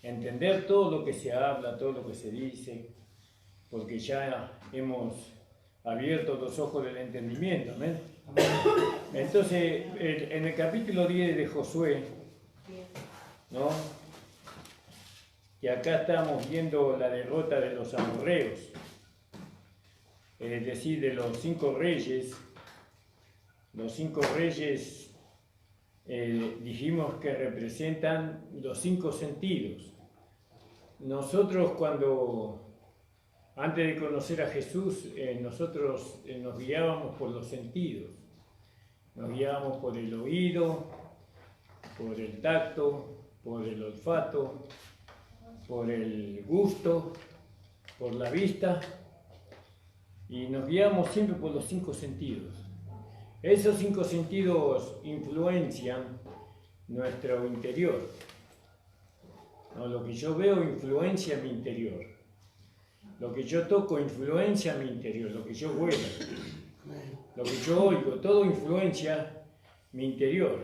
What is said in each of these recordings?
entender todo lo que se habla, todo lo que se dice, porque ya hemos abierto los ojos del entendimiento, ¿ven? Entonces, en el capítulo 10 de Josué, ¿no? Y acá estamos viendo la derrota de los amorreos, es decir, de los 5 reyes. Los 5 reyes dijimos que representan los 5 sentidos. Nosotros antes de conocer a Jesús, nosotros nos guiábamos por los sentidos. Nos guiábamos por el oído, por el tacto, por el olfato, por el gusto, por la vista, y nos guiamos siempre por los 5 sentidos. Esos 5 sentidos influencian nuestro interior. No, lo que yo veo influencia mi interior. Lo que yo toco influencia mi interior. Lo que yo huelo, lo que yo oigo, todo influencia mi interior.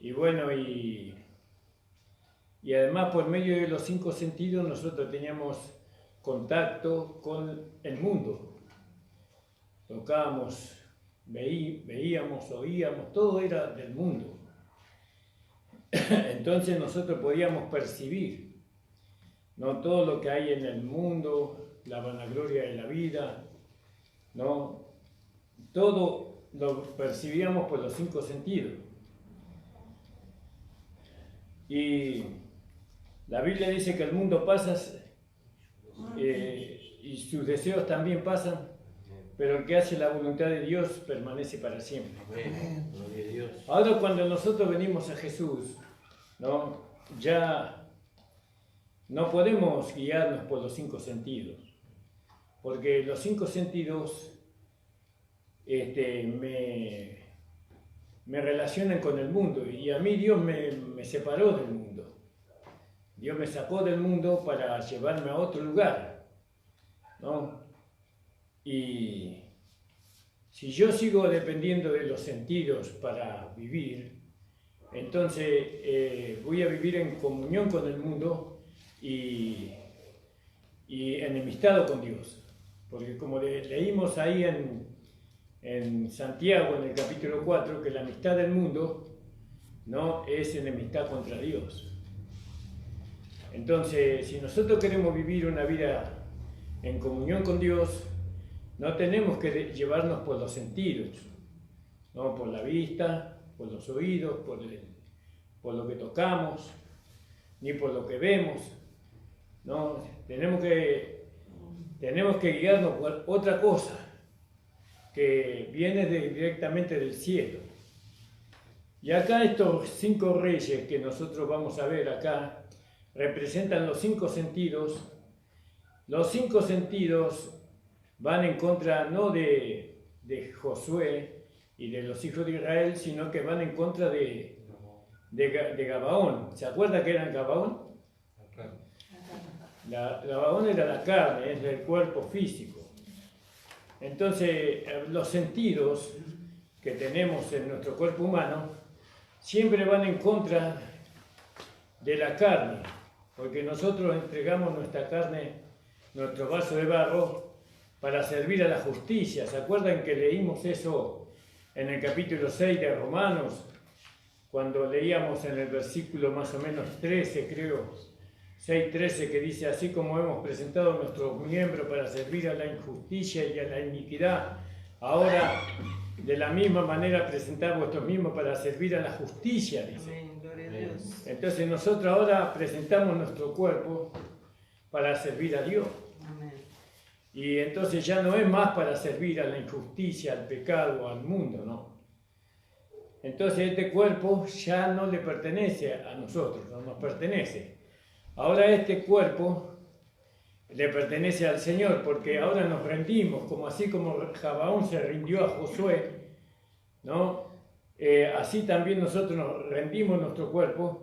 Y bueno, y además por medio de los 5 sentidos nosotros teníamos contacto con el mundo. Tocábamos, veíamos, oíamos, todo era del mundo. Entonces nosotros podíamos percibir, ¿no?, todo lo que hay en el mundo, la vanagloria de la vida, ¿no? Todo lo percibíamos por los 5 sentidos. Y la Biblia dice que el mundo pasa y sus deseos también pasan, pero el que hace la voluntad de Dios permanece para siempre. Ahora cuando nosotros venimos a Jesús, ¿no?, ya no podemos guiarnos por los 5 sentidos, porque los 5 sentidos me relacionan con el mundo, y a mí Dios me separó del mundo. Dios me sacó del mundo para llevarme a otro lugar, ¿no? Y si yo sigo dependiendo de los sentidos para vivir, entonces voy a vivir en comunión con el mundo y enemistado con Dios. Porque como leímos ahí en Santiago, en el capítulo 4, que la amistad del mundo no es enemistad contra Dios. Entonces, si nosotros queremos vivir una vida en comunión con Dios, no tenemos que llevarnos por los sentidos, ¿no?, por la vista, por los oídos, por lo que tocamos, ni por lo que vemos, ¿no? Tenemos que guiarnos por otra cosa que viene directamente del cielo. Y acá estos 5 reyes que nosotros vamos a ver acá representan los 5 sentidos. Los 5 sentidos van en contra no de Josué y de los hijos de Israel, sino que van en contra de Gabaón. ¿Se acuerda que era Gabaón? Gabaón era la carne, es el cuerpo físico. Entonces, los sentidos que tenemos en nuestro cuerpo humano siempre van en contra de la carne, porque nosotros entregamos nuestra carne, nuestro vaso de barro, para servir a la justicia. ¿Se acuerdan que leímos eso en el capítulo 6 de Romanos? Cuando leíamos en el versículo más o menos 13, creo, 6:13, que dice: así como hemos presentado nuestros miembros para servir a la injusticia y a la iniquidad, ahora de la misma manera presentad vuestros miembros para servir a la justicia, dice. Entonces nosotros ahora presentamos nuestro cuerpo para servir a Dios. Y entonces ya no es más para servir a la injusticia, al pecado, al mundo, ¿no? Entonces este cuerpo ya no le pertenece a nosotros, no nos pertenece. Ahora este cuerpo le pertenece al Señor, porque ahora nos rendimos, así como Gabaón se rindió a Josué, ¿no? Así también nosotros nos rendimos nuestro cuerpo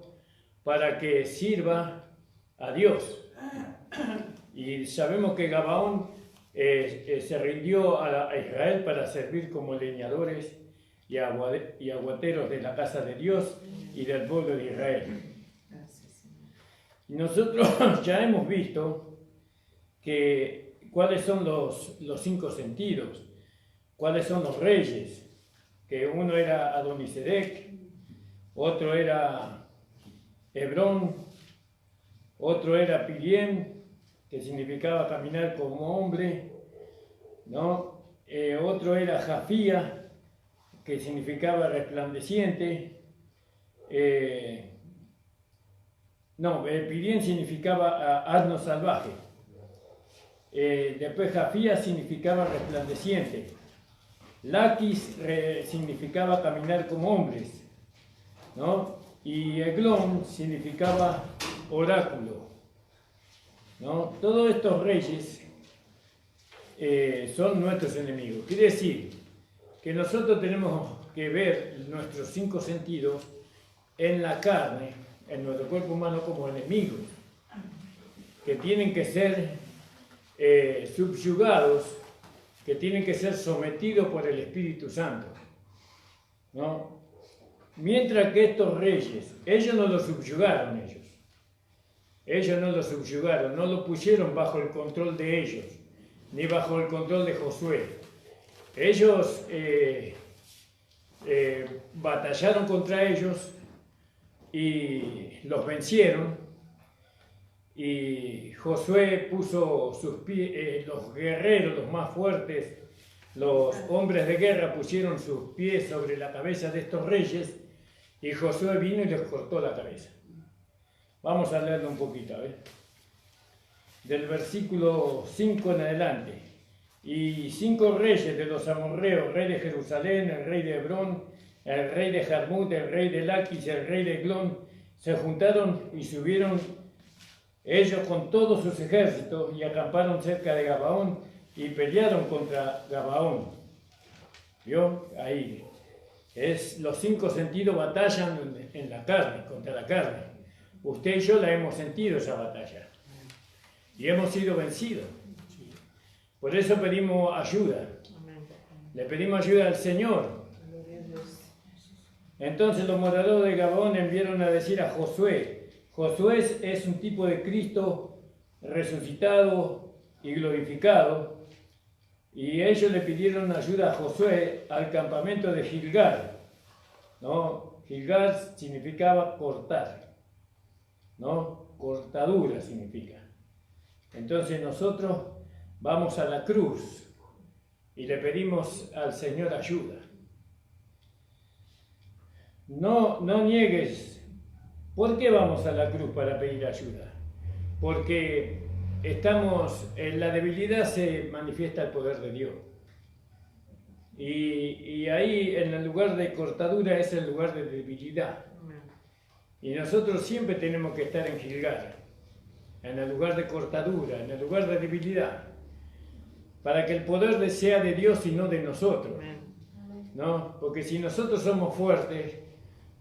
para que sirva a Dios. Y sabemos que Gabaón se rindió a Israel para servir como leñadores y aguateros de la casa de Dios, y del pueblo de Israel. Y nosotros ya hemos visto cuáles son los 5 sentidos, cuáles son los reyes, que uno era Adonisedec, otro era Hebrón, otro era Piliem, que significaba caminar como hombre, ¿no? Otro era Jafía, que significaba resplandeciente. Piliem significaba asno salvaje. Después Jafía significaba resplandeciente. Laquis significaba caminar como hombres, ¿no? Y Eglón significaba oráculo, ¿no? Todos estos reyes son nuestros enemigos. Quiere decir que nosotros tenemos que ver nuestros 5 sentidos en la carne, en nuestro cuerpo humano, como enemigos, que tienen que ser subyugados, que tienen que ser sometidos por el Espíritu Santo, ¿no? Mientras que estos reyes, ellos no los subyugaron, ellos no los subyugaron, no lo pusieron bajo el control de ellos, ni bajo el control de Josué. Ellos batallaron contra ellos y los vencieron, y Josué puso sus pies, los guerreros, los más fuertes, los hombres de guerra pusieron sus pies sobre la cabeza de estos reyes, y Josué vino y les cortó la cabeza. Vamos a leerlo un poquito, del versículo 5 en adelante. Y 5 reyes de los amorreos, rey de Jerusalén, el rey de Hebrón, el rey de Jarmut, el rey de Laquis, el rey de Eglón, se juntaron y subieron ellos con todos sus ejércitos y acamparon cerca de Gabaón y pelearon contra Gabaón. ¿Vio? Ahí. Los 5 sentidos batallan en la carne, contra la carne. Usted y yo la hemos sentido esa batalla. Y hemos sido vencidos. Por eso pedimos ayuda. Le pedimos ayuda al Señor. Entonces los moradores de Gabaón enviaron a decir a Josué. Josué es un tipo de Cristo resucitado y glorificado. Y ellos le pidieron ayuda a Josué al campamento de Gilgal, ¿no? Gilgal significaba cortar, ¿no? Cortadura significa. Entonces nosotros vamos a la cruz y le pedimos al Señor ayuda. No niegues. ¿Por qué vamos a la cruz para pedir ayuda? Porque en la debilidad se manifiesta el poder de Dios. Y ahí, en el lugar de cortadura, es el lugar de debilidad. Y nosotros siempre tenemos que estar en Gilgal, en el lugar de cortadura, en el lugar de debilidad, para que el poder sea de Dios y no de nosotros, ¿no? Porque si nosotros somos fuertes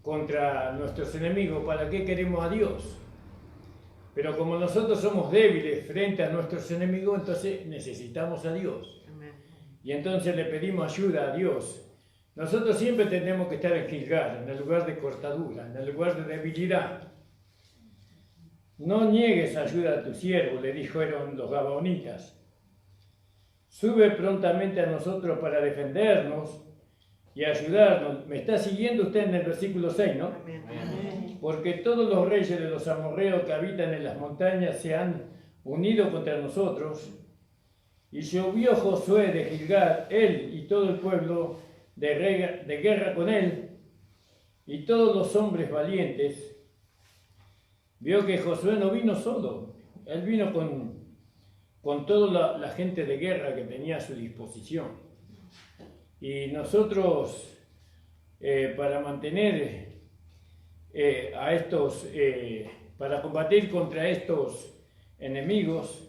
contra nuestros enemigos, ¿para qué queremos a Dios? Pero como nosotros somos débiles frente a nuestros enemigos, entonces necesitamos a Dios. Y entonces le pedimos ayuda a Dios. Nosotros siempre tenemos que estar en Gilgal, en el lugar de cortadura, en el lugar de debilidad. No niegues ayuda a tu siervo, le dijeron los gabaonitas. Sube prontamente a nosotros para defendernos y ayudarnos. ¿Me está siguiendo usted en el versículo 6, no? Amén. Porque todos los reyes de los amorreos que habitan en las montañas se han unido contra nosotros. Y subió Josué de Gilgal, él y todo el pueblo, de guerra con él, y todos los hombres valientes. Vio que Josué no vino solo, él vino con toda la gente de guerra que tenía a su disposición. Y nosotros, para mantener para combatir contra estos enemigos,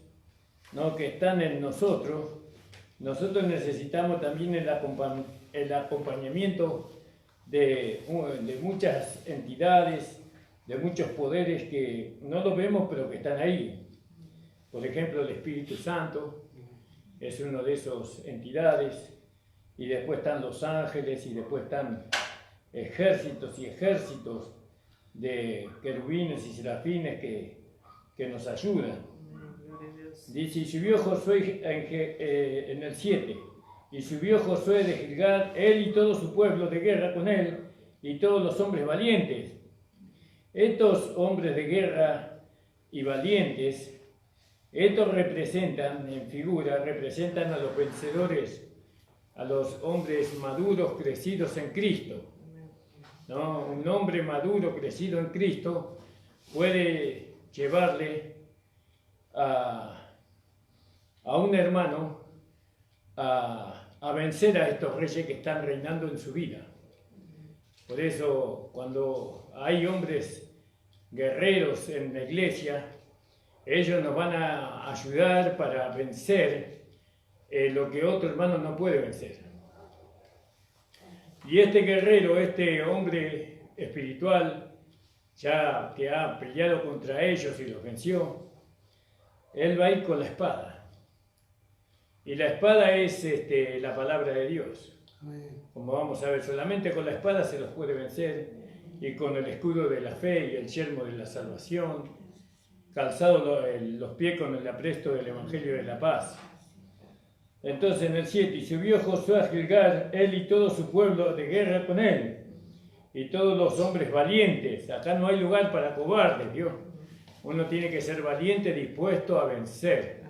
¿no?, que están en nosotros necesitamos también el acompañamiento de muchas entidades, de muchos poderes que no los vemos pero que están ahí. Por ejemplo, el Espíritu Santo es una de esas entidades, y después están los ángeles, y después están ejércitos y ejércitos de querubines y serafines que nos ayudan. Dice, y subió Josué en el 7, y subió Josué de Gilgal, él y todo su pueblo de guerra con él, y todos los hombres valientes. Estos hombres de guerra y valientes, estos representan, en figura, representan a los vencedores, a los hombres maduros crecidos en Cristo. ¿No? Un hombre maduro crecido en Cristo puede llevarle a un hermano a vencer a estos reyes que están reinando en su vida. Por eso, cuando hay hombres guerreros en la iglesia, ellos nos van a ayudar para vencer lo que otro hermano no puede vencer. Y este guerrero, este hombre espiritual, ya que ha peleado contra ellos y los venció, él va a ir con la espada. Y la espada es la palabra de Dios. Como vamos a ver, solamente con la espada se los puede vencer, y con el escudo de la fe y el yelmo de la salvación, calzado los pies con el apresto del Evangelio de la paz. Entonces en el 7, y subió Josué a Gilgal, él y todo su pueblo de guerra con él, y todos los hombres valientes. Acá no hay lugar para cobardes, Dios. Uno tiene que ser valiente, dispuesto a vencer.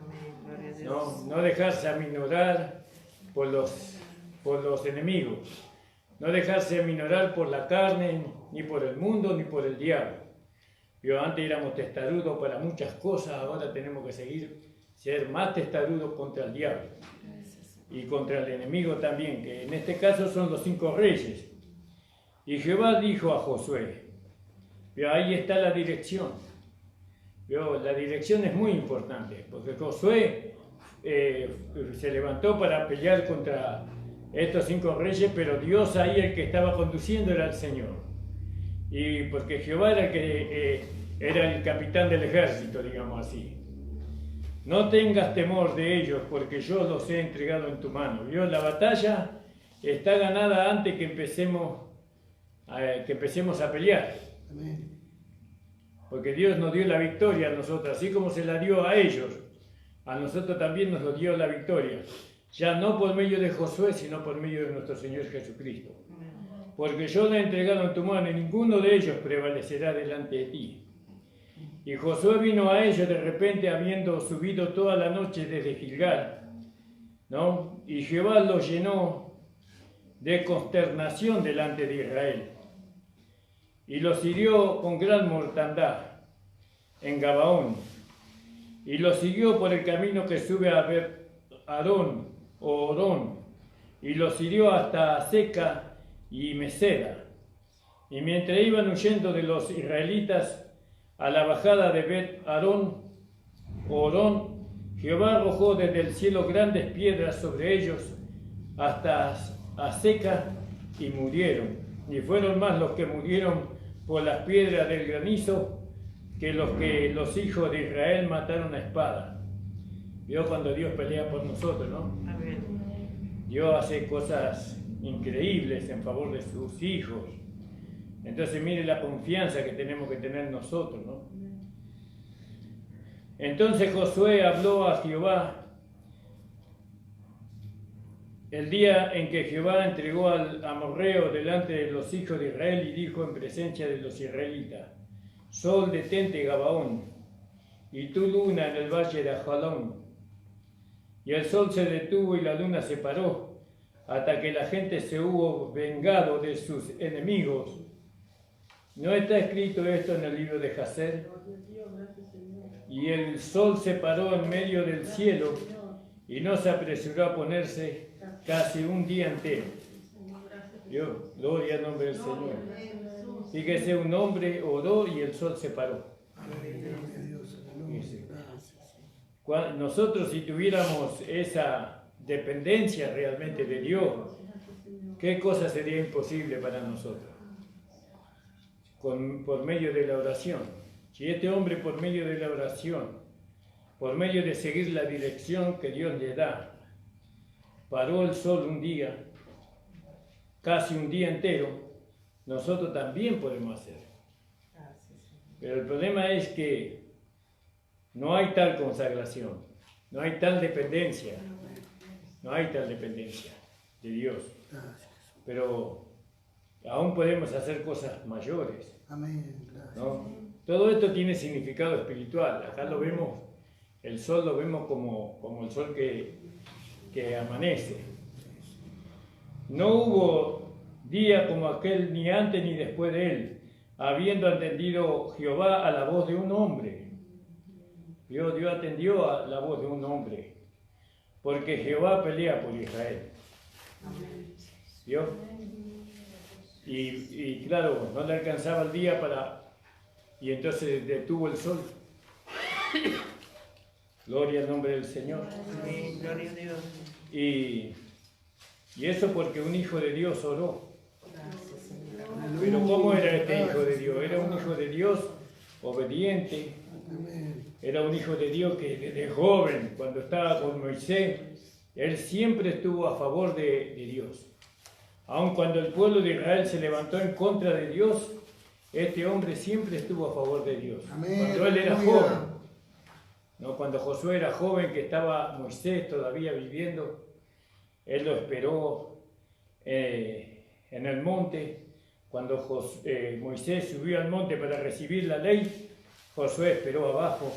No dejarse aminorar por los enemigos. No dejarse aminorar por la carne, ni por el mundo, ni por el diablo. Antes éramos testarudos para muchas cosas, ahora tenemos que ser más testarudos contra el diablo. Y contra el enemigo también, que en este caso son los 5 reyes. Y Jehová dijo a Josué, ahí está la dirección. La dirección es muy importante, porque Josué se levantó para pelear contra estos 5 reyes, pero Dios ahí el que estaba conduciendo era el Señor. Y porque Jehová era el que era el capitán del ejército, digamos así. No tengas temor de ellos, porque yo los he entregado en tu mano. La batalla está ganada antes que empecemos a pelear. Amén. Porque Dios nos dio la victoria a nosotros, así como se la dio a ellos, a nosotros también nos dio la victoria. Ya no por medio de Josué, sino por medio de nuestro Señor Jesucristo. Porque yo le he entregado en tu mano y ninguno de ellos prevalecerá delante de ti. Y Josué vino a ellos de repente, habiendo subido toda la noche desde Gilgal, ¿no? Y Jehová los llenó de consternación delante de Israel. Y los hirió con gran mortandad en Gabaón. Y los siguió por el camino que sube a Arón o Orón. Y los hirió hasta Seca y Meseda. Y mientras iban huyendo de los israelitas a la bajada de Bet-Arón o Orón, Jehová arrojó desde el cielo grandes piedras sobre ellos hasta Seca y murieron. Y fueron más los que murieron por las piedras del granizo que los hijos de Israel mataron a espada. Vio cuando Dios pelea por nosotros, ¿no? Amén. Dios hace cosas increíbles en favor de sus hijos. Entonces mire la confianza que tenemos que tener nosotros, ¿no? Entonces Josué habló a Jehová el día en que Jehová entregó al amorreo delante de los hijos de Israel y dijo en presencia de los israelitas: Sol, detente Gabaón, y tu luna en el valle de Ajalón. Y el sol se detuvo y la luna se paró, hasta que la gente se hubo vengado de sus enemigos. ¿No está escrito esto en el libro de Jacer? Y el sol se paró en medio del cielo y no se apresuró a ponerse casi un día entero. Dios, gloria al nombre del Señor. Fíjese, un hombre oró y el sol se paró. Nosotros, si tuviéramos esa dependencia realmente de Dios, ¿qué cosa sería imposible para nosotros? Por medio de la oración. Si este hombre, por medio de la oración, por medio de seguir la dirección que Dios le da, paró el sol un día, casi un día entero, nosotros también podemos hacer. Pero el problema es que no hay tal consagración, no hay tal dependencia, no hay tal dependencia de Dios. Pero aún podemos hacer cosas mayores. Amén. ¿No? Todo esto tiene significado espiritual. Acá lo vemos, el sol lo vemos como el sol que amanece. No hubo día como aquel ni antes ni después de él, habiendo atendido Jehová a la voz de un hombre. Dios atendió a la voz de un hombre, porque Jehová pelea por Israel. ¿Vio? Y claro, no le alcanzaba el día y entonces detuvo el sol. Gloria al nombre del Señor. Amén, gloria a Dios. Y eso porque un hijo de Dios oró. Pero ¿cómo era este hijo de Dios? Era un hijo de Dios obediente. Era un hijo de Dios que desde joven, cuando estaba con Moisés, él siempre estuvo a favor de Dios. Aun cuando el pueblo de Israel se levantó en contra de Dios, este hombre siempre estuvo a favor de Dios. Cuando él era joven, ¿no? Cuando Josué era joven, que estaba Moisés todavía viviendo, él lo esperó en el monte. Cuando Moisés subió al monte para recibir la ley, Josué esperó abajo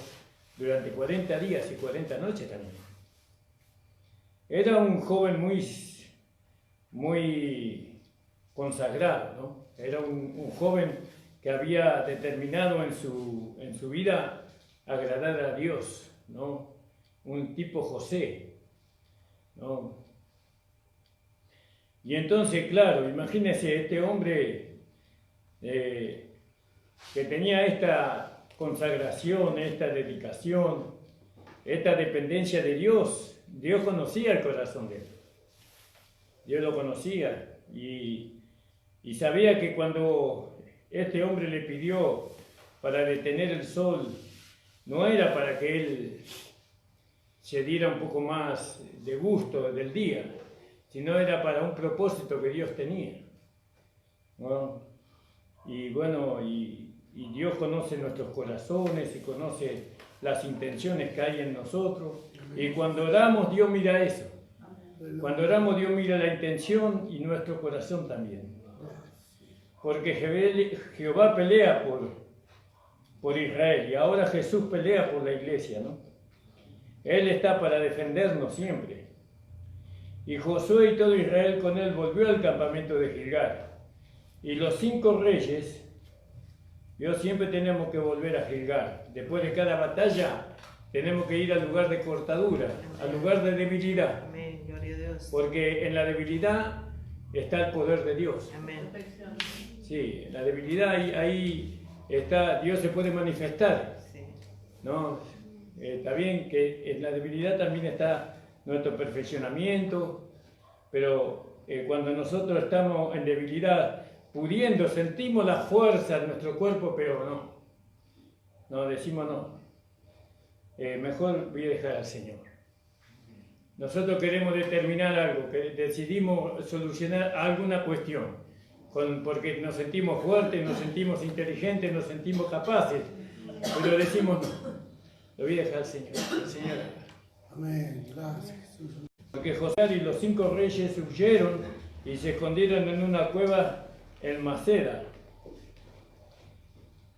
durante 40 días y 40 noches también. Era un joven muy consagrado, ¿no? Era un joven que había determinado en su vida agradar a Dios, ¿no? Un tipo José, ¿no? Y entonces, claro, imagínense este hombre que tenía esta consagración, esta dedicación, esta dependencia de Dios. Dios conocía el corazón de él. Dios lo conocía y sabía que cuando este hombre le pidió para detener el sol, no era para que él se diera un poco más de gusto del día, sino era para un propósito que Dios tenía, ¿no? Y bueno, y Dios conoce nuestros corazones y conoce las intenciones que hay en nosotros. Y cuando oramos, Dios mira eso. Cuando oramos, Dios mira la intención y nuestro corazón también. Porque Jehová pelea por Israel y ahora Jesús pelea por la iglesia, ¿no? Él está para defendernos siempre. Y Josué y todo Israel con él volvió al campamento de Gilgal. Y los 5 reyes, siempre tenemos que volver a Gilgal. Después de cada batalla, tenemos que ir al lugar de cortadura, al lugar de debilidad. Amén, gloria a Dios. Porque en la debilidad está el poder de Dios. Amén. Sí, en la debilidad ahí está, Dios se puede manifestar. Sí. ¿No? Está bien que en la debilidad también está nuestro perfeccionamiento, pero cuando nosotros estamos en debilidad, pudiendo, sentimos la fuerza en nuestro cuerpo, pero no, decimos no. Mejor voy a dejar al Señor. Nosotros queremos determinar algo, que decidimos solucionar alguna cuestión, porque nos sentimos fuertes, nos sentimos inteligentes, nos sentimos capaces, pero decimos no, lo voy a dejar al Señor. El Señor. Amén, gracias Jesús. Porque José y los 5 reyes huyeron y se escondieron en una cueva en Maceda,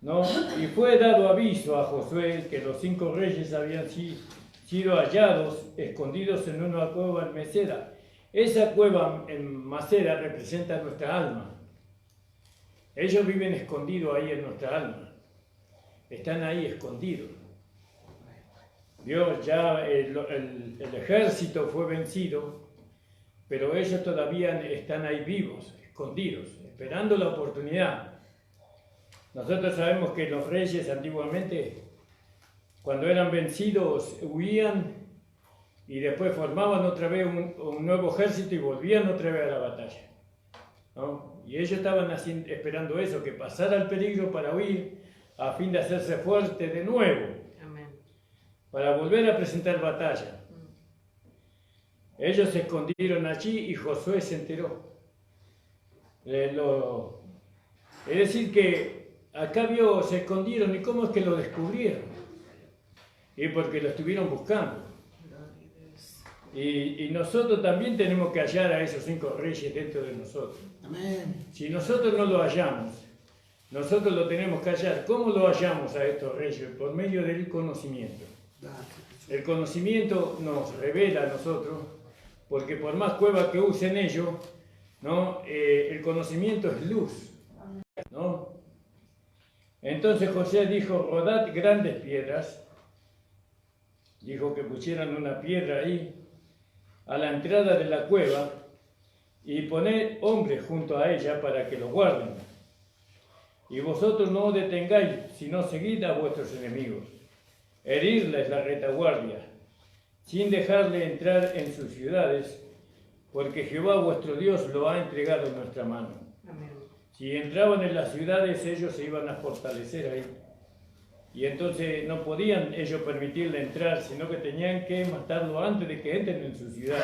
¿no? Y fue dado aviso a Josué que los 5 reyes habían sido hallados, escondidos en una cueva en Maceda. Esa cueva en Maceda representa nuestra alma. Ellos viven escondidos ahí en nuestra alma. Están ahí escondidos. Dios ya el ejército fue vencido, pero ellos todavía están ahí vivos, escondidos, esperando la oportunidad. Nosotros sabemos que los reyes antiguamente, cuando eran vencidos, huían y después formaban otra vez un nuevo ejército y volvían otra vez a la batalla, ¿no? Y ellos estaban esperando eso, que pasara el peligro para huir, a fin de hacerse fuertes de nuevo, para volver a presentar batalla. Ellos se escondieron allí y Josué se enteró. Es decir que acá se escondieron. ¿Y cómo es que lo descubrieron? Y porque lo estuvieron buscando. Y nosotros también tenemos que hallar a esos 5 reyes dentro de nosotros. Amén. Si nosotros no lo hallamos, nosotros lo tenemos que hallar. ¿Cómo lo hallamos a estos reyes? Por medio del conocimiento. Gracias, Jesús. El conocimiento nos revela a nosotros, porque por más cueva que usen ellos, ¿no? El conocimiento es luz, ¿no? Entonces José dijo, rodad grandes piedras, dijo que pusieran una piedra ahí, a la entrada de la cueva, y poned hombres junto a ella para que lo guarden. Y vosotros no os detengáis, sino seguid a vuestros enemigos, herirles la retaguardia, sin dejarle entrar en sus ciudades, porque Jehová vuestro Dios lo ha entregado en nuestra mano. Amén. Si entraban en las ciudades, ellos se iban a fortalecer ahí. Y entonces no podían ellos permitirle entrar, sino que tenían que matarlo antes de que entren en su ciudad,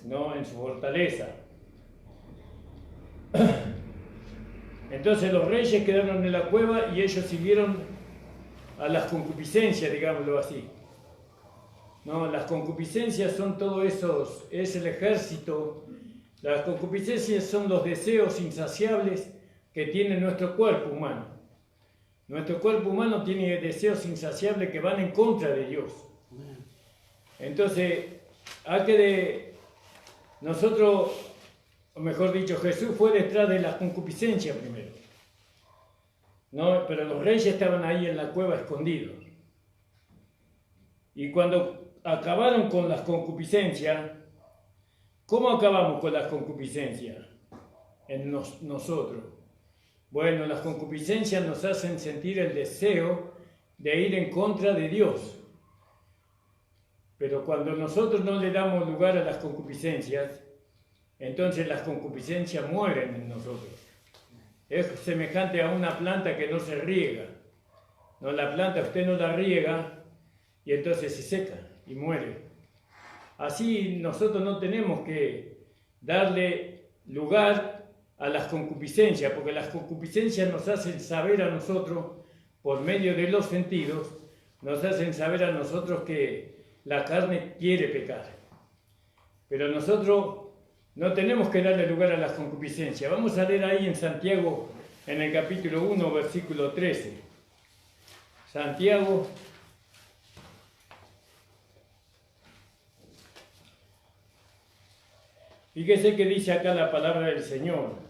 no en su fortaleza. Entonces los reyes quedaron en la cueva y ellos siguieron a las concupiscencias, digámoslo así. No, las concupiscencias son todo esos, es el ejército. Las concupiscencias son los deseos insaciables que tiene nuestro cuerpo humano. Nuestro cuerpo humano tiene deseos insaciables que van en contra de Dios. Entonces, nosotros, o mejor dicho, Jesús fue detrás de las concupiscencias primero. No, pero los reyes estaban ahí en la cueva escondidos. Y cuando acabaron con las concupiscencias, ¿cómo acabamos con las concupiscencias? En nosotros. Bueno, las concupiscencias nos hacen sentir el deseo de ir en contra de Dios. Pero cuando nosotros no le damos lugar a las concupiscencias, entonces las concupiscencias mueren en nosotros. Es semejante a una planta que no se riega. No, la planta usted no la riega y entonces se seca y muere. Así nosotros no tenemos que darle lugar a las concupiscencias, porque las concupiscencias nos hacen saber a nosotros, por medio de los sentidos, nos hacen saber a nosotros que la carne quiere pecar. Pero nosotros no tenemos que darle lugar a las concupiscencias. Vamos a leer ahí en Santiago, en el capítulo 1, versículo 13. Santiago, fíjese que dice acá la palabra del Señor.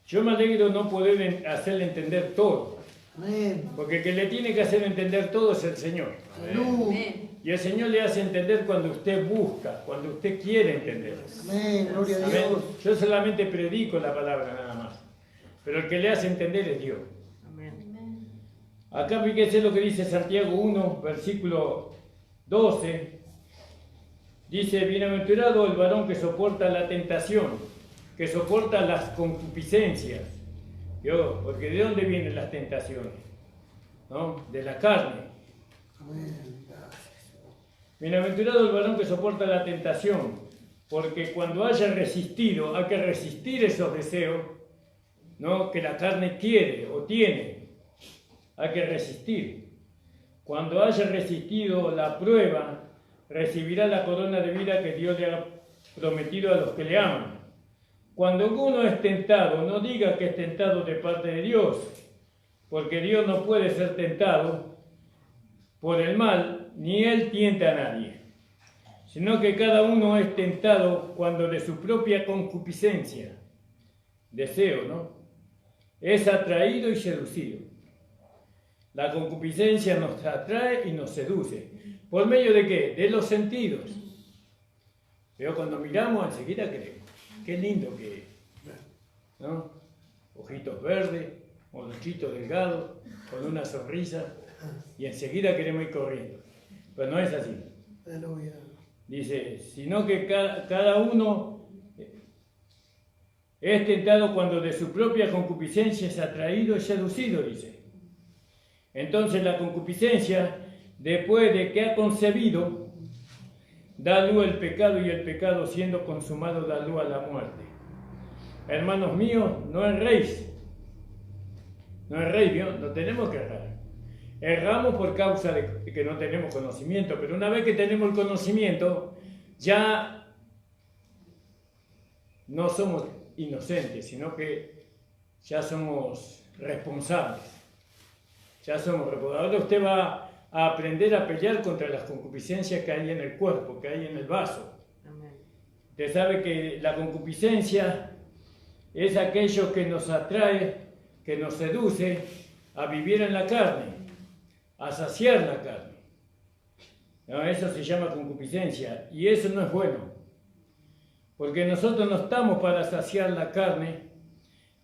Yo me alegro no poder hacerle entender todo, Amén. porque el que le tiene que hacer entender todo es el Señor. Amén. Y el Señor le hace entender cuando usted busca, cuando usted quiere entender. Amén. Gloria a Amén. Dios. Yo solamente predico la palabra nada más, pero el que le hace entender es Dios. Amén. Acá fíjese lo que dice Santiago 1, versículo 12. Dice, bienaventurado el varón que soporta la tentación, que soporta las concupiscencias. Porque ¿de dónde vienen las tentaciones? ¿No? De la carne. Amén. Gracias. Bienaventurado el varón que soporta la tentación, porque cuando haya resistido, hay que resistir esos deseos, ¿no? Que la carne quiere o tiene. Hay que resistir. Cuando haya resistido la prueba, recibirá la corona de vida que Dios le ha prometido a los que le aman. Cuando uno es tentado, no diga que es tentado de parte de Dios, porque Dios no puede ser tentado por el mal, ni Él tienta a nadie, sino que cada uno es tentado cuando de su propia concupiscencia, deseo, ¿no? Es atraído y seducido. La concupiscencia nos atrae y nos seduce. ¿Por medio de qué? De los sentidos. Pero cuando miramos enseguida queremos. Qué lindo que es, ¿no? Ojitos verdes, monochito delgado, con una sonrisa, y enseguida queremos ir corriendo. Pero no es así. Aleluya. Dice, sino que cada uno es tentado cuando de su propia concupiscencia es atraído y seducido, dice. Entonces la concupiscencia, después de que ha concebido, da luz al pecado, y el pecado siendo consumado da luz a la muerte. Hermanos míos, no erréis. No erréis, ¿vio? No tenemos que errar. Erramos por causa de que no tenemos conocimiento, pero una vez que tenemos el conocimiento, ya no somos inocentes, sino que ya somos responsables. Ya somos responsables. Ahora usted va a aprender a pelear contra las concupiscencias que hay en el cuerpo, que hay en el vaso. Amén. Usted sabe que la concupiscencia es aquello que nos atrae, que nos seduce a vivir en la carne, a saciar la carne. No, eso se llama concupiscencia y eso no es bueno. Porque nosotros no estamos para saciar la carne,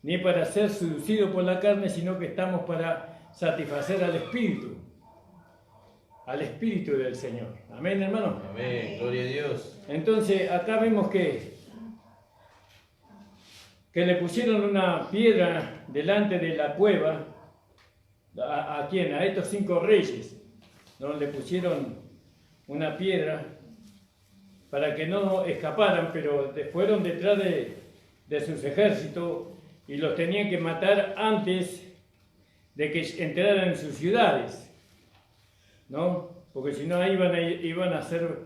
ni para ser seducidos por la carne, sino que estamos para satisfacer al Espíritu del Señor. Amén, hermano. Amén, gloria a Dios. Entonces, acá vemos que le pusieron una piedra delante de la cueva. ¿A quién? A estos 5 reyes, ¿no? Le pusieron una piedra para que no escaparan, pero fueron detrás de sus ejércitos y los tenían que matar antes de que entraran en sus ciudades, ¿no? Porque si no iban a hacer,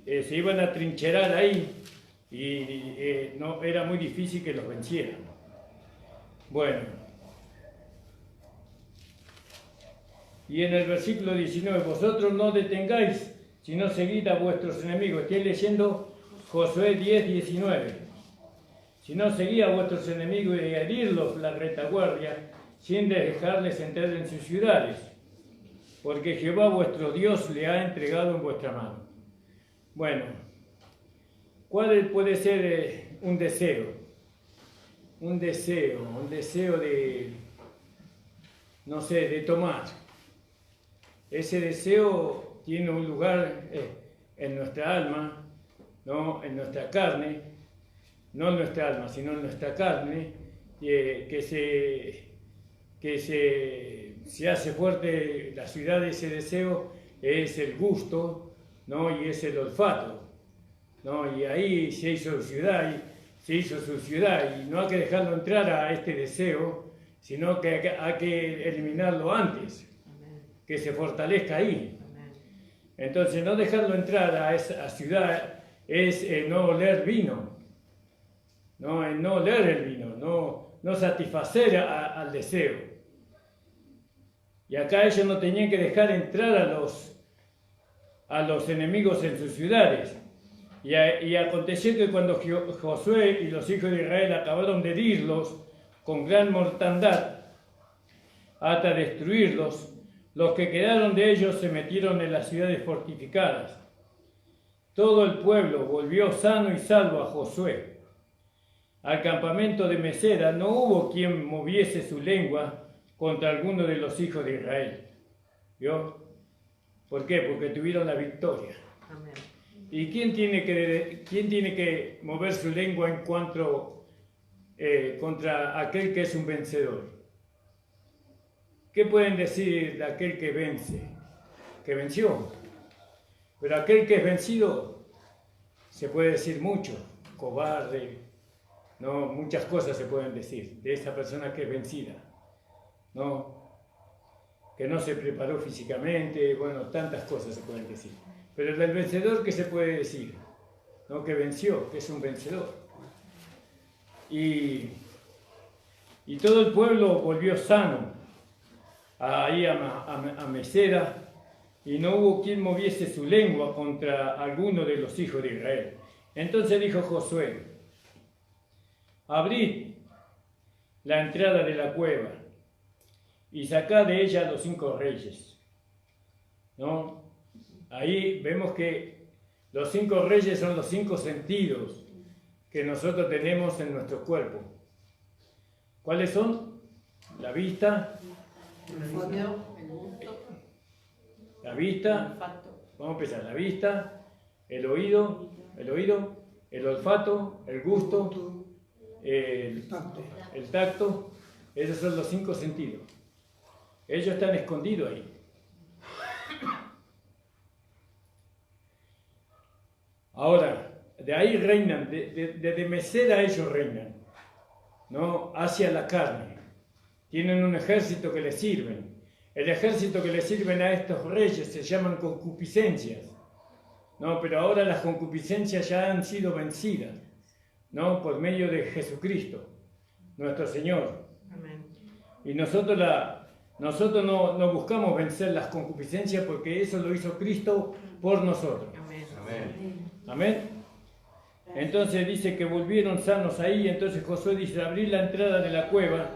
se iban a trincherar ahí y no, era muy difícil que los vencieran. Bueno, y en el versículo 19, vosotros no detengáis, sino seguid a vuestros enemigos. Estoy leyendo Josué 10, 19. Si no seguid a vuestros enemigos y herirlos la retaguardia, sin dejarles entrar en sus ciudades, porque Jehová vuestro Dios le ha entregado en vuestra mano. Bueno, ¿cuál puede ser un deseo? Un deseo de, no sé, de tomar. Ese deseo tiene un lugar en nuestra alma, ¿no? En nuestra carne, no en nuestra alma, sino en nuestra carne, que se hace fuerte la ciudad de ese deseo, es el gusto, ¿no? Y es el olfato, ¿no? Y ahí se hizo su ciudad, y no hay que dejarlo entrar a este deseo, sino que hay que eliminarlo antes, que se fortalezca ahí. Entonces, no dejarlo entrar a esa ciudad es no oler vino, no oler el vino, no satisfacer al deseo. Y acá ellos no tenían que dejar entrar a los enemigos en sus ciudades. Y aconteció que cuando Josué y los hijos de Israel acabaron de herirlos con gran mortandad hasta destruirlos, los que quedaron de ellos se metieron en las ciudades fortificadas. Todo el pueblo volvió sano y salvo a Josué. Al campamento de Mesera no hubo quien moviese su lengua contra alguno de los hijos de Israel. ¿Vio? ¿Por qué? Porque tuvieron la victoria. Amén. ¿Y quién tiene que mover su lengua en cuanto contra aquel que es un vencedor? ¿Qué pueden decir de aquel que vence? Que venció. Pero aquel que es vencido, se puede decir mucho, cobarde, ¿no? Muchas cosas se pueden decir de esa persona que es vencida, ¿no? Que no se preparó físicamente, bueno, tantas cosas se pueden decir. Pero del vencedor, ¿qué se puede decir? ¿No? Que venció, que es un vencedor. Y todo el pueblo volvió sano ahí a Mesera, y no hubo quien moviese su lengua contra alguno de los hijos de Israel. Entonces dijo Josué: abrid la entrada de la cueva y sacad de ella a los 5 reyes. ¿No? Ahí vemos que los 5 reyes son los 5 sentidos que nosotros tenemos en nuestro cuerpo. ¿Cuáles son? La vista, la vista, vamos a empezar, la vista, el oído, el olfato, el gusto, el tacto. Esos son los 5 sentidos. Ellos están escondidos ahí. Ahora, de ahí reinan, desde Mesera ellos reinan, ¿no? Hacia la carne. tienen un ejército que les sirven. El ejército que les sirven a estos reyes se llaman concupiscencias, ¿no? Pero ahora las concupiscencias ya han sido vencidas, ¿no? Por medio de Jesucristo, nuestro Señor. Amén. Y nosotros no buscamos vencer las concupiscencias porque eso lo hizo Cristo por nosotros. Amén. Amén. Entonces dice que volvieron sanos ahí. Entonces Josué dice: abrí la entrada de la cueva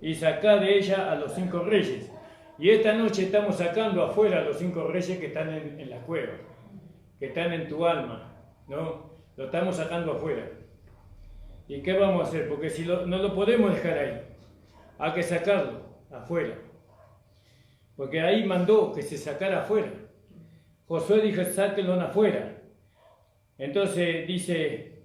y sacá de ella a los 5 reyes. Y esta noche estamos sacando afuera a los 5 reyes que están en la cueva, que están en tu alma, ¿no? Lo estamos sacando afuera. ¿Y qué vamos a hacer? Porque si no lo podemos dejar ahí, hay que sacarlo afuera. Porque ahí mandó que se sacara afuera. Josué dijo: sáquenlo afuera. Entonces dice: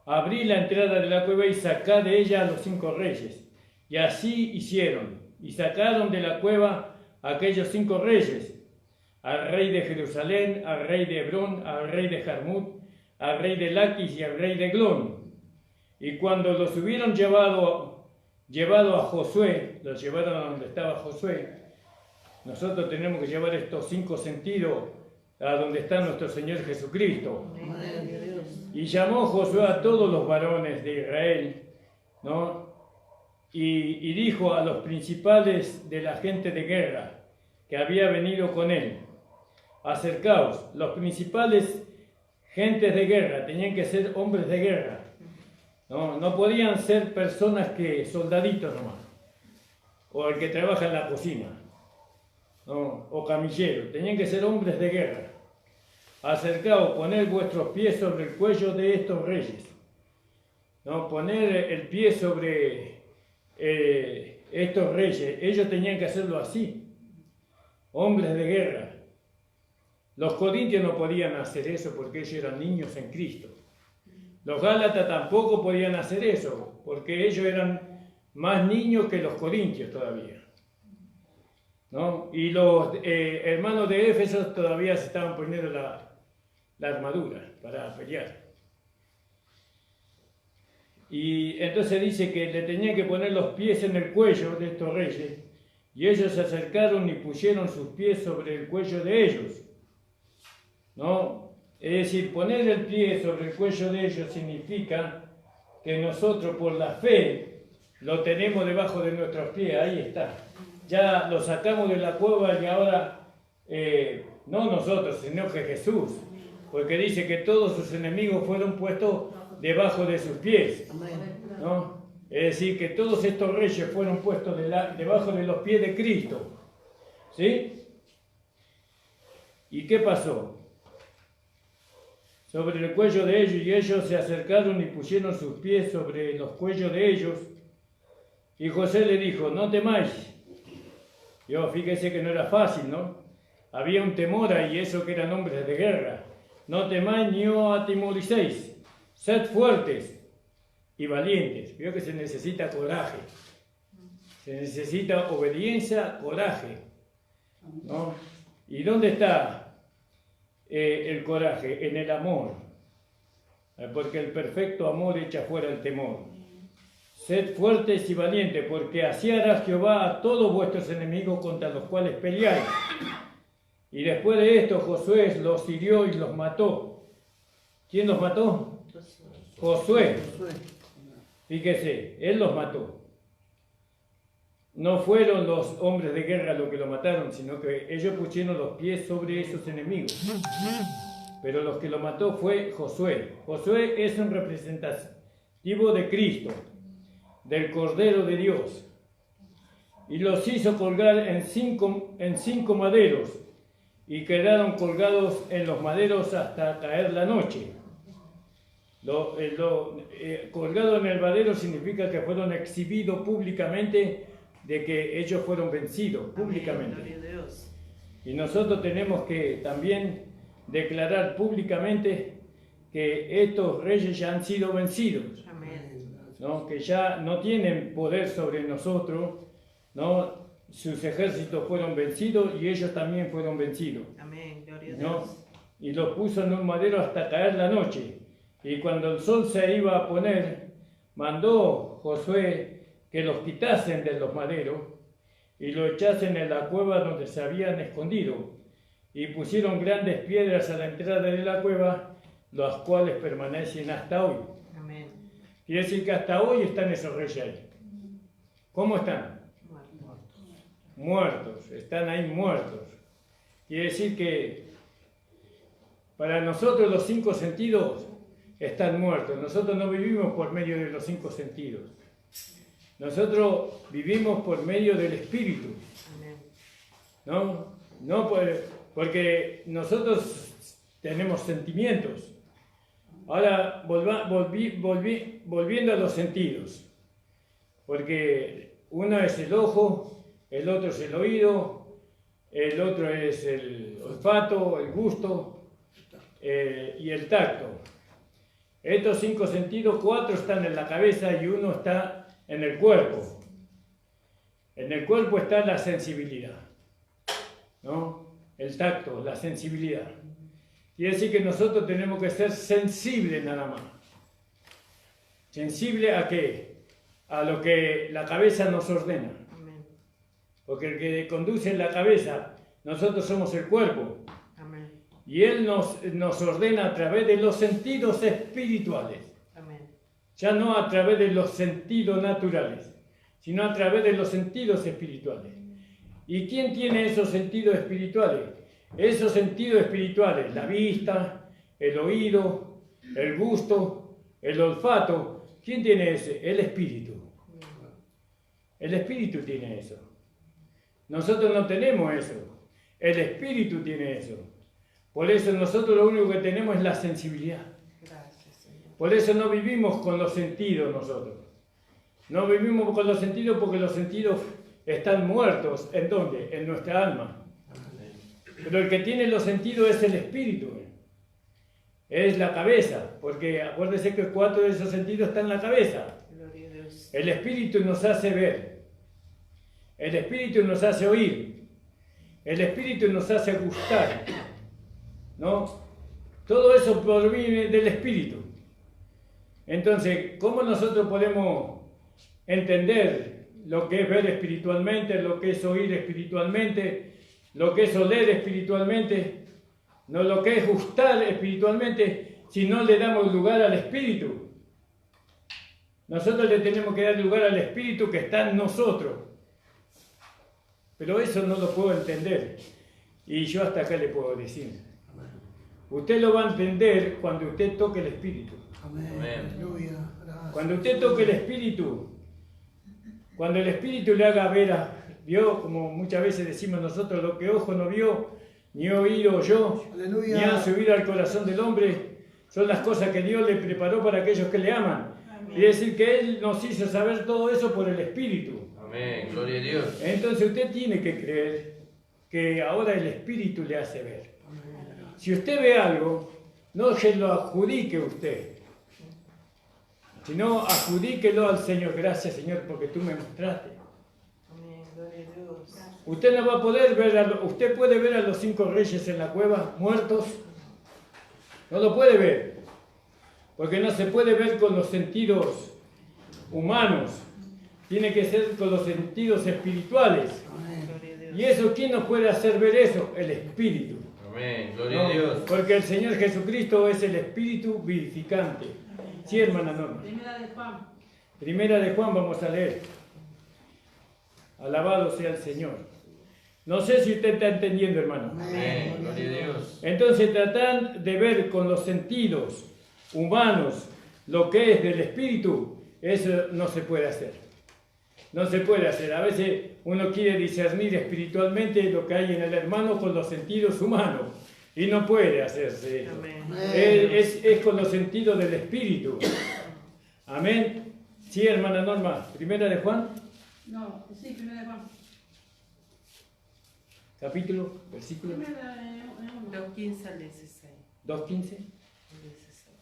abrí la entrada de la cueva y sacá de ella a los 5 reyes. Y así hicieron. Y sacaron de la cueva a aquellos 5 reyes: al rey de Jerusalén, al rey de Hebrón, al rey de Jarmut, al rey de Laquis y al rey de Glón. Y cuando los hubieron llevado a Josué, los llevaron a donde estaba Josué. Nosotros tenemos que llevar estos 5 sentidos a donde está nuestro Señor Jesucristo. Y llamó Josué a todos los varones de Israel, ¿no? Y dijo a los principales de la gente de guerra que había venido con él: acercaos. Los principales gentes de guerra tenían que ser hombres de guerra, no podían ser personas soldaditos nomás, o el que trabaja en la cocina, ¿no? O camillero. Tenían que ser hombres de guerra. Acercaos, poned vuestros pies sobre el cuello de estos reyes, ¿no? Poner el pie sobre estos reyes. Ellos tenían que hacerlo así, hombres de guerra. Los corintios no podían hacer eso porque ellos eran niños en Cristo. Los gálatas tampoco podían hacer eso porque ellos eran más niños que los corintios todavía, ¿no? Y los hermanos de Éfeso todavía se estaban poniendo la armadura para pelear. Y entonces dice que le tenían que poner los pies en el cuello de estos reyes, y ellos se acercaron y pusieron sus pies sobre el cuello de ellos, ¿no? Es decir, poner el pie sobre el cuello de ellos significa que nosotros por la fe lo tenemos debajo de nuestros pies. Ahí está. Ya lo sacamos de la cueva y ahora no nosotros, sino que Jesús, porque dice que todos sus enemigos fueron puestos debajo de sus pies, ¿no? Es decir, que todos estos reyes fueron puestos debajo de los pies de Cristo, ¿sí? ¿Y qué pasó? Sobre el cuello de ellos, y ellos se acercaron y pusieron sus pies sobre los cuellos de ellos, y José le dijo: no temáis. Fíjese que no era fácil, ¿no? Había un temor ahí, eso que eran hombres de guerra. No temáis ni os atemoricéis. Sed fuertes y valientes. Vio que se necesita coraje. Se necesita obediencia, coraje, ¿no? ¿Y dónde está el coraje? En el amor. Porque el perfecto amor echa fuera el temor. Sed fuertes y valientes, porque así hará Jehová a todos vuestros enemigos contra los cuales peleáis. Y después de esto Josué los hirió y los mató. ¿Quién los mató? Josué. Fíjese, él los mató. No fueron los hombres de guerra los que lo mataron, sino que ellos pusieron los pies sobre esos enemigos. Pero los que lo mató fue Josué. Josué es un representativo de Cristo, del Cordero de Dios. Y los hizo colgar en cinco maderos, y quedaron colgados en los maderos hasta caer la noche. Colgado en el madero significa que fueron exhibidos públicamente, de que ellos fueron vencidos públicamente. Amén, gloria a Dios. Y nosotros tenemos que también declarar públicamente que estos reyes ya han sido vencidos, Amén. ¿no? Que ya no tienen poder sobre nosotros, ¿no? Sus ejércitos fueron vencidos y ellos también fueron vencidos, Amén, gloria a ¿no? Dios. Y los puso en un madero hasta caer la noche. Y cuando el sol se iba a poner, mandó Josué que los quitasen de los maderos y lo echasen en la cueva donde se habían escondido, y pusieron grandes piedras a la entrada de la cueva, las cuales permanecen hasta hoy. Amén. Quiere decir que hasta hoy están esos reyes ahí. ¿Cómo están? Muertos, están ahí muertos. Quiere decir que para nosotros los 5 sentidos están muertos. Nosotros no vivimos por medio de los 5 sentidos. Nosotros vivimos por medio del Espíritu. Amén. No porque nosotros tenemos sentimientos. Ahora volviendo a los sentidos. Porque uno es el ojo, el otro es el oído, el otro es el olfato, el gusto y el tacto. Estos 5 sentidos, 4 están en la cabeza y 1 está en el cuerpo. En el cuerpo está la sensibilidad, ¿no? El tacto, la sensibilidad. Quiere decir que nosotros tenemos que ser sensibles nada más. ¿Sensible a qué? A lo que la cabeza nos ordena. Amén. Porque el que conduce la cabeza, nosotros somos el cuerpo. Amén. Y Él nos ordena a través de los sentidos espirituales. Amén. Ya no a través de los sentidos naturales, sino a través de los sentidos espirituales. ¿Y quién tiene esos sentidos espirituales? Esos sentidos espirituales, la vista, el oído, el gusto, el olfato. ¿Quién tiene ese? El espíritu. El espíritu tiene eso. Nosotros no tenemos eso. El espíritu tiene eso. Por eso nosotros lo único que tenemos es la sensibilidad. Gracias, Señor. Por eso no vivimos con los sentidos nosotros. No vivimos con los sentidos porque los sentidos están muertos. ¿En dónde? En nuestra alma. Pero el que tiene los sentidos es el espíritu. Es la cabeza. Porque acuérdese que 4 de esos sentidos están en la cabeza. Gloria a Dios. El espíritu nos hace ver. El espíritu nos hace oír. El espíritu nos hace gustar. ¿No? Todo eso proviene del espíritu. Entonces, ¿cómo nosotros podemos entender lo que es ver espiritualmente, lo que es oír espiritualmente, lo que es oler espiritualmente, no lo que es gustar espiritualmente, si no le damos lugar al espíritu? Nosotros le tenemos que dar lugar al espíritu que está en nosotros. Pero eso no lo puedo entender. Y yo hasta acá le puedo decir. Usted lo va a entender cuando usted toque el espíritu. Amén. Aleluya. Gracias. Cuando usted toque el espíritu, cuando el espíritu le haga ver, vio, como muchas veces decimos nosotros, lo que ojo no vio, ni oído oyó, Aleluya. ni han subido al corazón del hombre, son las cosas que Dios le preparó para aquellos que le aman. Y decir que Él nos hizo saber todo eso por el espíritu. Amén, gloria a Dios. Entonces usted tiene que creer que ahora el espíritu le hace ver. Si usted ve algo, no se lo adjudique usted, sino adjudíquelo al Señor. Gracias, Señor, porque tú me mostraste. Amén. Gloria a Dios. Usted no va a poder ver, usted puede ver a los 5 reyes en la cueva muertos. No lo puede ver, porque no se puede ver con los sentidos humanos. Tiene que ser con los sentidos espirituales. Gloria a Dios. ¿Y eso quién nos puede hacer ver eso? El Espíritu. Amén, gloria a No, Dios. porque el Señor Jesucristo es el Espíritu vivificante. Sí, hermana Norma. Primera de Juan. Primera de Juan vamos a leer. Alabado sea el Señor. No sé si usted está entendiendo, hermano. Amén, gloria a Dios. Entonces tratan de ver con los sentidos humanos lo que es del Espíritu. Eso no se puede hacer. No se puede hacer. A veces uno quiere discernir espiritualmente lo que hay en el hermano con los sentidos humanos y no puede hacerse eso. Amén. Es con los sentidos del Espíritu. Amén. Sí, hermana Norma. Primera de Juan, No, sí, primera de Juan. capítulo, versículo Primera de 2:15 al 16. 2.15. Al 16.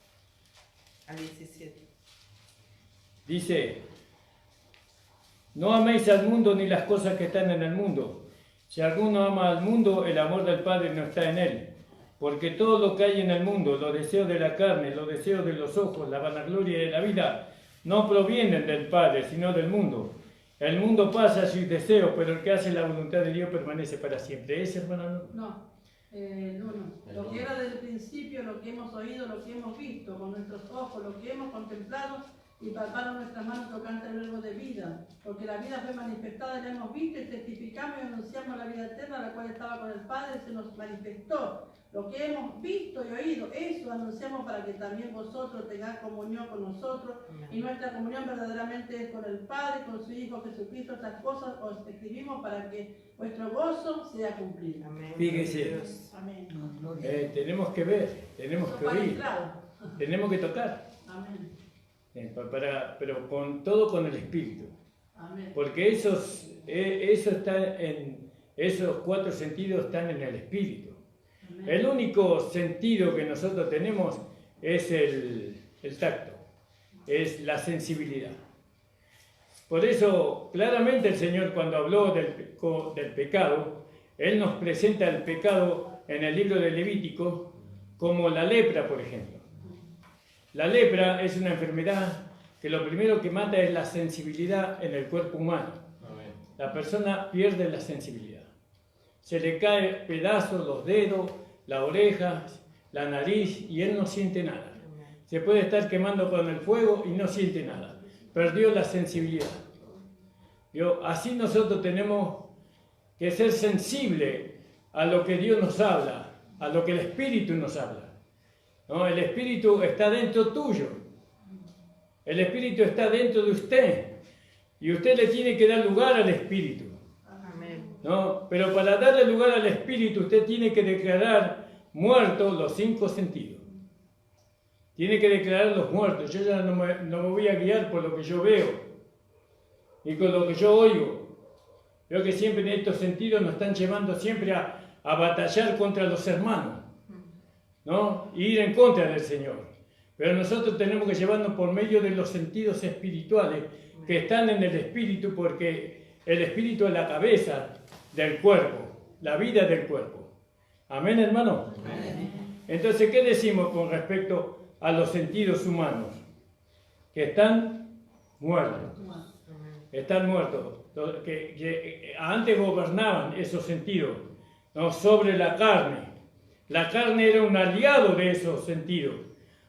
Al 17. Dice: no améis al mundo ni las cosas que están en el mundo. Si alguno ama al mundo, el amor del Padre no está en él. Porque todo lo que hay en el mundo, los deseos de la carne, los deseos de los ojos, la vanagloria de la vida, no provienen del Padre, sino del mundo. El mundo pasa sus deseos, pero el que hace la voluntad de Dios permanece para siempre. ¿Es, hermano? No. Lo que era del principio, lo que hemos oído, lo que hemos visto con nuestros ojos, lo que hemos contemplado y palparon nuestras manos tocante el verbo de vida. Porque la vida fue manifestada, la hemos visto y testificamos y anunciamos la vida eterna, la cual estaba con el Padre, se nos manifestó. Lo que hemos visto y oído, eso anunciamos para que también vosotros tengáis comunión con nosotros. Y nuestra comunión verdaderamente es con el Padre, con su Hijo Jesucristo. Estas cosas os escribimos para que vuestro gozo sea cumplido. Amén. Fíjese. Amén. Tenemos que ver, tenemos que oír, tenemos que tocar. Amén. Pero todo con el Espíritu. Amén. Porque eso está esos 4 sentidos están en el Espíritu. Amén. El único sentido que nosotros tenemos es el tacto, es la sensibilidad. Por eso, claramente el Señor cuando habló del pecado, Él nos presenta el pecado en el libro de Levítico como la lepra, por ejemplo. La lepra es una enfermedad que lo primero que mata es la sensibilidad en el cuerpo humano. Amén. La persona pierde la sensibilidad. Se le caen pedazos, los dedos, las orejas, la nariz y él no siente nada. Se puede estar quemando con el fuego y no siente nada. Perdió la sensibilidad. Así nosotros tenemos que ser sensibles a lo que Dios nos habla, a lo que el Espíritu nos habla. ¿No? El Espíritu está dentro tuyo. El Espíritu está dentro de usted. Y usted le tiene que dar lugar al Espíritu. Amén. ¿No? Pero para darle lugar al Espíritu usted tiene que declarar muertos los 5 sentidos. Tiene que declararlos muertos. Yo ya no me voy a guiar por lo que yo veo y con lo que yo oigo. Veo que siempre en estos sentidos nos están llevando siempre a batallar contra los hermanos, ¿no? Y ir en contra del Señor. Pero nosotros tenemos que llevarnos por medio de los sentidos espirituales que están en el Espíritu, porque el Espíritu es la cabeza del cuerpo, la vida del cuerpo. Amén, hermano. Amén. Entonces, ¿qué decimos con respecto a los sentidos humanos? Que están muertos. Están muertos. Que antes gobernaban esos sentidos, ¿no? Sobre la carne. La carne era un aliado de esos sentidos,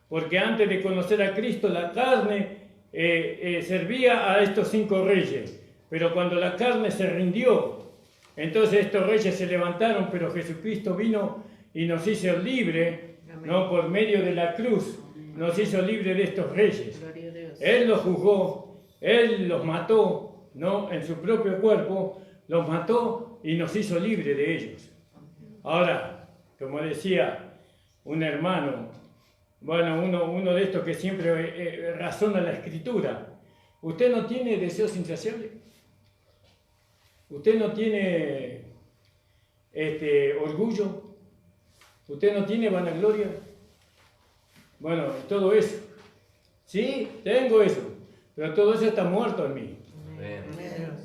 porque antes de conocer a Cristo, la carne servía a estos 5 reyes. Pero cuando la carne se rindió, entonces estos reyes se levantaron, pero Jesucristo vino y nos hizo libre, ¿no? Por medio de la cruz, nos hizo libre de estos reyes. Gloria a Dios. Él los juzgó, Él los mató, ¿no? En su propio cuerpo, los mató y nos hizo libre de ellos. Ahora, como decía un hermano, bueno, uno de estos que siempre razona la Escritura, ¿usted no tiene deseos insaciables? ¿Usted no tiene orgullo? ¿Usted no tiene vanagloria? Bueno, todo eso. Sí, tengo eso, pero todo eso está muerto en mí. Amén.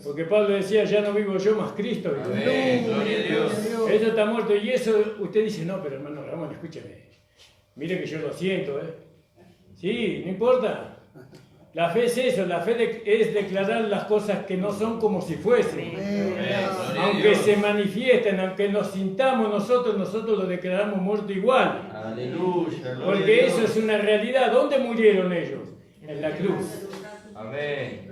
Porque Pablo decía, ya no vivo yo, más Cristo vive. Amén. Gloria a Dios. Eso está muerto. Y eso usted dice, no, pero hermano Ramón, escúcheme. Mire que yo lo siento, ¿eh? Sí, no importa. La fe es eso, la fe es declarar las cosas que no son como si fuesen. Aunque se manifiesten, aunque nos sintamos nosotros lo declaramos muerto igual. Aleluya. Porque eso es una realidad. ¿Dónde murieron ellos? En la cruz. Amén.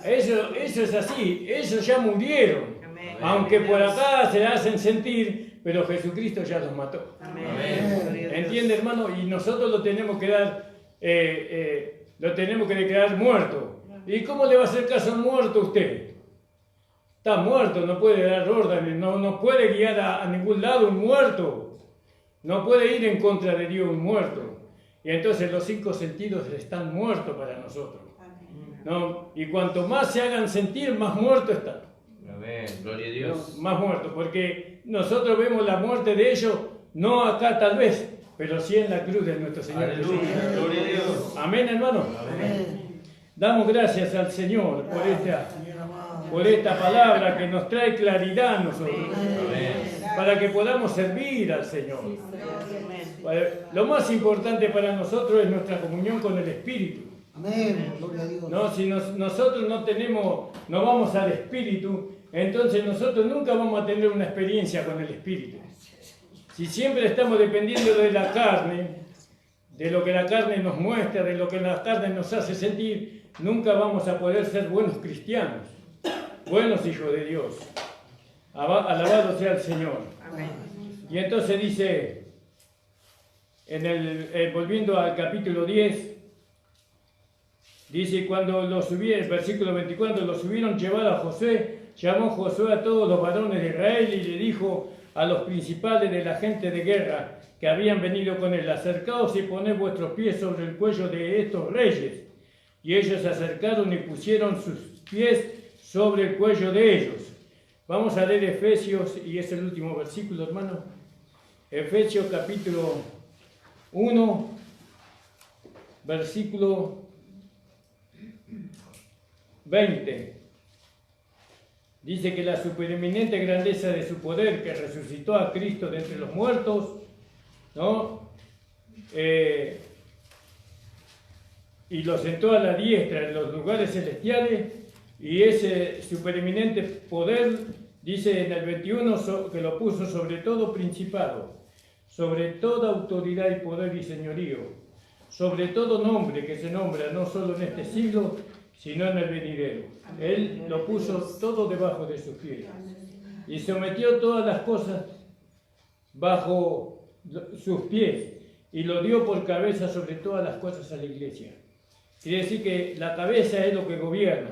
Eso es así, ellos ya murieron. Amén. Aunque por acá se hacen sentir, pero Jesucristo ya los mató. Amén. Amén. Gloria a Dios. ¿Entiende, hermano? Y nosotros lo tenemos que dar, lo tenemos que declarar muerto. ¿Y cómo le va a hacer caso a un muerto usted? Está muerto, no puede dar órdenes, no puede guiar a ningún lado un muerto. No puede ir en contra de Dios un muerto. Y entonces los 5 sentidos están muertos para nosotros, ¿no? Y cuanto más se hagan sentir, más muertos están. Amén. Gloria a Dios. ¿No? Más muertos, porque nosotros vemos la muerte de ellos, no acá tal vez, pero sí en la cruz de nuestro Señor Aleluya. Jesucristo. Gloria a Dios. Amén, hermano. Amén. Damos gracias al Señor por esta palabra que nos trae claridad a nosotros, Amén. para que podamos servir al Señor. Amén. Lo más importante para nosotros es nuestra comunión con el Espíritu. Amén. Gloria a Dios. No, si nosotros no vamos al Espíritu, entonces nosotros nunca vamos a tener una experiencia con el Espíritu. Si siempre estamos dependiendo de la carne, de lo que la carne nos muestra, de lo que la carne nos hace sentir, nunca vamos a poder ser buenos cristianos, buenos hijos de Dios. Alabado sea el Señor. Amén. Y entonces dice, volviendo al capítulo 10, dice, cuando lo subieron, versículo 24, lo subieron llevado a Josué, llamó Josué a todos los varones de Israel y le dijo a los principales de la gente de guerra que habían venido con él, acercaos y poned vuestros pies sobre el cuello de estos reyes. Y ellos se acercaron y pusieron sus pies sobre el cuello de ellos. Vamos a leer Efesios, y es el último versículo, hermano. Efesios capítulo 1, versículo 20. Dice que la supereminente grandeza de su poder, que resucitó a Cristo de entre los muertos, ¿no? Y lo sentó a la diestra en los lugares celestiales, y ese supereminente poder, dice en el 21, que lo puso sobre todo principado, sobre toda autoridad y poder y señorío, sobre todo nombre que se nombra no solo en este siglo, sino en el venidero. Él lo puso todo debajo de sus pies y sometió todas las cosas bajo sus pies y lo dio por cabeza sobre todas las cosas a la iglesia. Quiere decir que la cabeza es lo que gobierna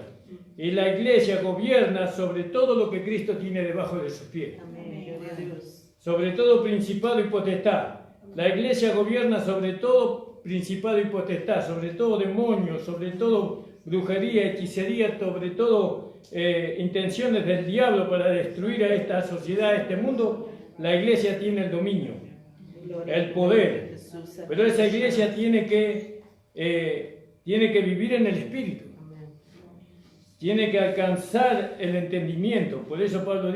y la iglesia gobierna sobre todo lo que Cristo tiene debajo de sus pies. Amén. Gloria a Dios. Sobre todo principado y potestad. La iglesia gobierna sobre todo principado y potestad, sobre todo demonios, sobre todo brujería, hechicería, sobre todo intenciones del diablo para destruir a esta sociedad, a este mundo. La iglesia tiene el dominio, el poder, pero esa iglesia tiene que vivir en el Espíritu, tiene que alcanzar el entendimiento. Por eso Pablo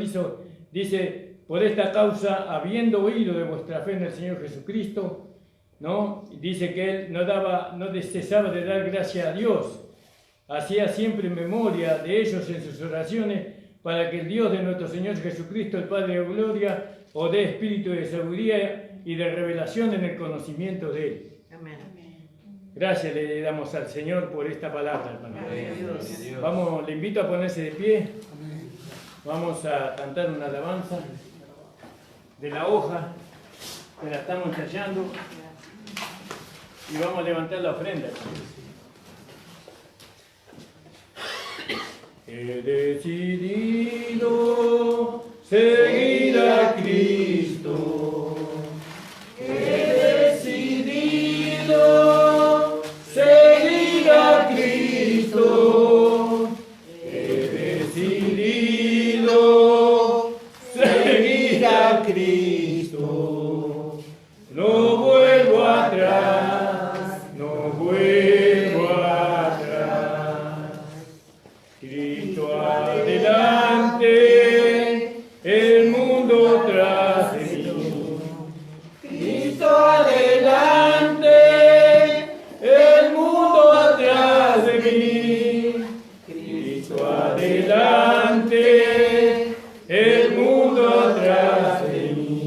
dice, por esta causa, habiendo oído de vuestra fe en el Señor Jesucristo, ¿no? Dice que él no cesaba de dar gracias a Dios, hacía siempre memoria de ellos en sus oraciones, para que el Dios de nuestro Señor Jesucristo, el Padre de gloria, os dé espíritu de sabiduría y de revelación en el conocimiento de Él. Amén. Gracias le damos al Señor por esta palabra, hermano. Gloria a Dios. Vamos, le invito a ponerse de pie. Vamos a cantar una alabanza de la hoja que la estamos ensayando y vamos a levantar la ofrenda. He decidido seguir a Cristo. He decidido seguir a Cristo. He decidido seguir a Cristo. No vuelvo atrás, no vuelvo atrás. Cristo adelante, el mundo tras de mí. Cristo adelante, el mundo atrás de mí. Cristo adelante, el mundo atrás de mí.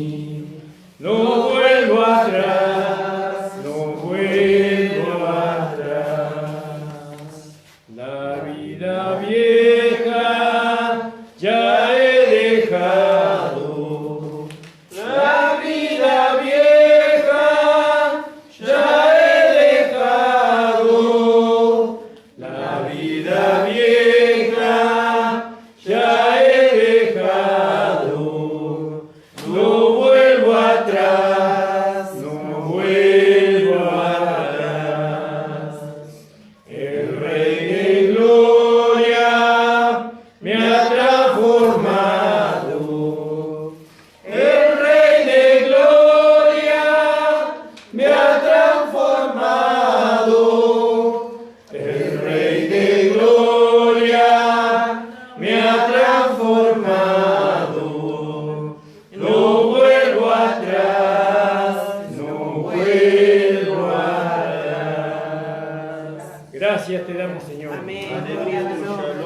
Amén.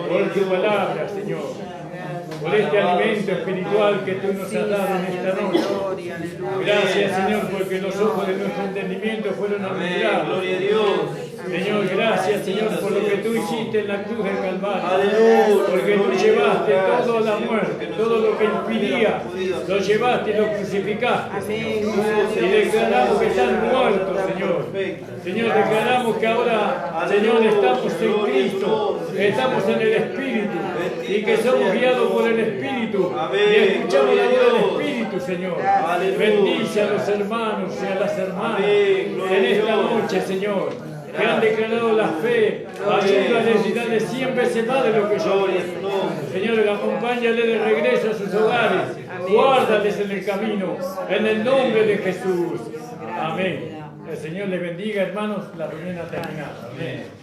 por tu palabra, Señor, por este alimento espiritual que tú nos has dado en esta noche. Gracias, Señor, porque los ojos de nuestro entendimiento fueron alumbrados. Gloria a Dios. Señor, gracias, Señor, por lo que tú hiciste en la cruz del Calvario. Aleluya. Porque tú llevaste todo a la muerte, todo lo que impidía, lo llevaste y lo crucificaste, Señor. Y declaramos que están muertos, Señor. Señor, declaramos que ahora, Señor, estamos en Cristo, estamos en el Espíritu y que somos guiados por el Espíritu y escuchamos la voz del Espíritu, Señor. Bendice a los hermanos y a las hermanas en esta noche, Señor, que han declarado la fe. Ayúdales y dale 100 veces más de lo que yo doy. Señor, acompáñale de regreso a sus hogares, guárdales en el camino, en el nombre de Jesús. Amén. El Señor les bendiga, hermanos. La reunión ha terminado. Amén.